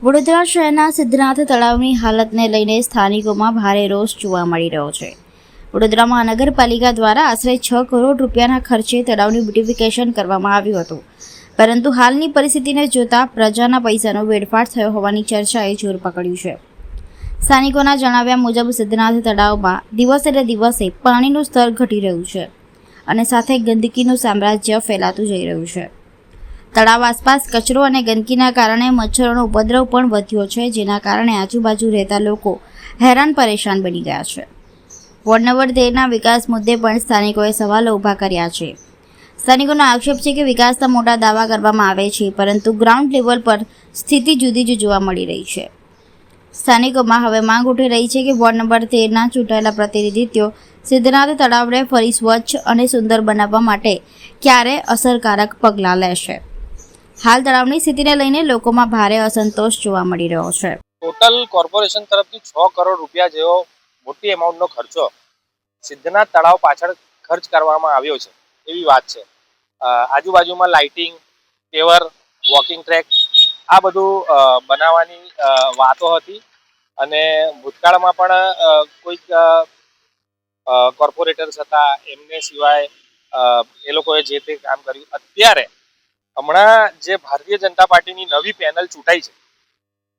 વડોદરા શહેરના સિદ્ધનાથ તળાવની હાલતને લઈને સ્થાનિકોમાં ભારે રોષ જોવા મળી રહ્યો છે। વડોદરા મહાનગરપાલિકા દ્વારા આશરે 6 કરોડ રૂપિયાના ખર્ચે તળાવનું બ્યુટિફિકેશન કરવામાં આવ્યું હતું, પરંતુ હાલની પરિસ્થિતિને જોતા પ્રજાના પૈસાનો વેડફાટ થયો હોવાની ચર્ચાએ જોર પકડ્યું છે। સ્થાનિકોના જણાવ્યા મુજબ સિદ્ધનાથ તળાવમાં દિવસે ને દિવસે પાણીનું સ્તર ઘટી રહ્યું છે અને સાથે ગંદકીનું સામ્રાજ્ય ફેલાતું જઈ રહ્યું છે। તળાવ આસપાસ કચરો અને ગંદકીના કારણે મચ્છરોનો ઉપદ્રવ પણ વધ્યો છે, જેના કારણે આજુબાજુ રહેતા લોકો હેરાન પરેશાન બની ગયા છે। વોર્ડ નંબર 13ના વિકાસ મુદ્દે પણ સ્થાનિકોએ સવાલો ઊભા કર્યા છે। સ્થાનિકોનો આક્ષેપ છે કે વિકાસના મોટા દાવા કરવામાં આવે છે, પરંતુ ગ્રાઉન્ડ લેવલ પર સ્થિતિ જુદી જ જોવા મળી રહી છે। સ્થાનિકોમાં હવે માંગ ઉઠી રહી છે કે વોર્ડ નંબર 13ના ચૂંટાયેલા પ્રતિનિધિત્વ સિદ્ધનાથ તળાવને ફરી સ્વચ્છ અને સુંદર બનાવવા માટે ક્યારે અસરકારક પગલાં લેશે। હાલ તળાવની સ્થિતિને લઈને લોકોમાં ભારે અસંતોષ જોવા મળી રહ્યો છે। ટોટલ કોર્પોરેશન તરફથી 6 કરોડ રૂપિયા જેવો મોટી એમાઉન્ટનો ખર્ચો સિદ્ધનાથ તળાવ પાછળ ખર્ચ કરવામાં આવ્યો છે એવી વાત છે। આજુબાજુમાં લાઇટિંગ, પેવર, વોકિંગ ટ્રેક આ બધું બનાવવાની વાતો હતી અને ભૂતકાળમાં પણ કોઈક કોર્પોરેટર્સ હતા, એમને સિવાય એ લોકોએ જે તે કામ કર્યું। અત્યારે હમણાં જે ભારતીય જનતા પાર્ટીની નવી પેનલ ચૂંટાઈ છે,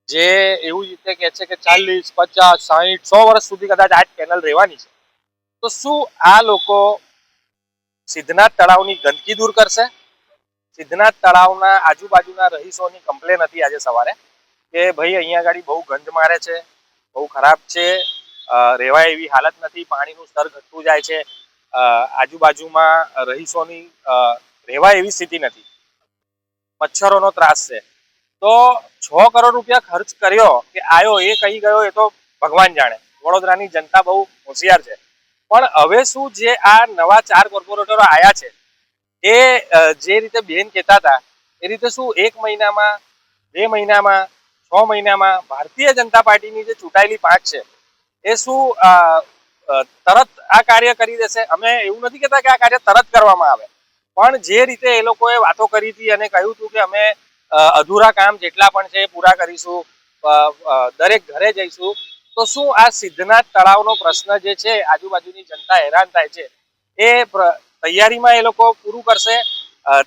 જે એવું રીતે કહે છે કે 40, 50, 60, 100 વર્ષ સુધી કદાચ આ જ પેનલ રહેવાની છે, તો શું આ લોકો સિદ્ધનાથ તળાવની ગંદકી દૂર કરશે? સિદ્ધનાથ તળાવના આજુબાજુના રહીશોની કમ્પ્લેન હતી આજે સવારે કે ભાઈ અહીંયા આગળ બહુ ગંધ મારે છે, બહુ ખરાબ છે, રહેવાય એવી હાલત નથી, પાણીનું સ્તર ઘટતું જાય છે, આજુબાજુમાં રહીશોની રહેવાય એવી સ્થિતિ નથી, મચ્છરોનો ત્રાસ છે। તો 6 કરોડ રૂપિયા ખર્ચ કર્યો કે આયો એ કહી ગયો એ તો ભગવાન જાણે। વડોદરાની જનતા બહુ હોશિયાર છે, પણ હવે શું જે આ નવા 4 કોર્પોરેટરો આવ્યા છે એ જે રીતે બેન કહેતા હતા એ રીતે શું 1 મહિનામાં, 2 મહિનામાં, 6 મહિનામાં ભારતીય જનતા પાર્ટીની જે ચૂંટાયેલી પાંખ છે એ શું તરત આ કાર્ય કરી દેશે? અમે એવું નથી કહેતા કે આ કાર્ય તરત કરવામાં આવે, પણ જે રીતે એ લોકોએ વાતો કરી હતી અને કહ્યું હતું કે અમે અધૂરા કામ જેટલા પણ છે એ પૂરા કરીશું, દરેક ઘરે જઈશું, તો શું આ સિદ્ધનાથ તળાવનો પ્રશ્ન જે છે આજુબાજુની જનતા હેરાન થાય છે એ તૈયારીમાં એ લોકો પૂરું કરશે,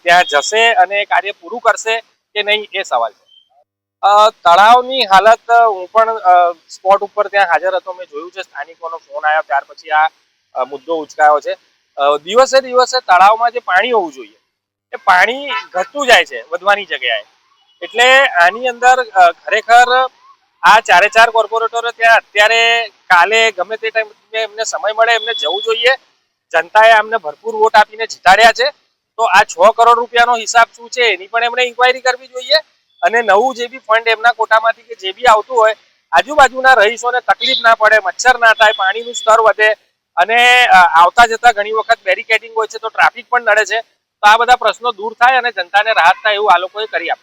ત્યાં જશે અને કાર્ય પૂરું કરશે કે નહીં એ સવાલ છે। તળાવની હાલત હું પણ સ્પોટ ઉપર ત્યાં હાજર હતો, મેં જોયું છે, સ્થાનિકોનો ફોન આવ્યો ત્યાર પછી આ મુદ્દો ઉચકાયો છે। દિવસે દિવસે તળાવમાં જે પાણી હોવું જોઈએ એ પાણી ઘટતું જાય છે વધવાની જગ્યાએ, એટલે આની અંદર ખરેખર આ 4 કોર્પોરેટરો ત્યાં અત્યારે કાલે ગમે તે ટાઈમે એમને સમય મળે એમને જવું જોઈએ। જનતાએ આમને ભરપૂર વોટ આપીને જીતાડ્યા છે, તો આ 6 કરોડ રૂપિયાનો હિસાબ શું છે એની પણ એમણે ઇન્ક્વાયરી કરવી જોઈએ અને નવું જે બી ફંડ એમના કોટામાંથી કે જે બી આવતું હોય આજુબાજુના રહીશોને તકલીફ ના પડે, મચ્છર ના થાય, પાણીનું સ્તર વધે અને આવતા જતા ઘણી વખત બેરિકેડિંગ હોય છે તો ટ્રાફિક પણ નડે છે, તો આ બધા પ્રશ્નો દૂર થાય અને જનતાને રાહત થાય એવું આ લોકોએ કરી આપ્યું।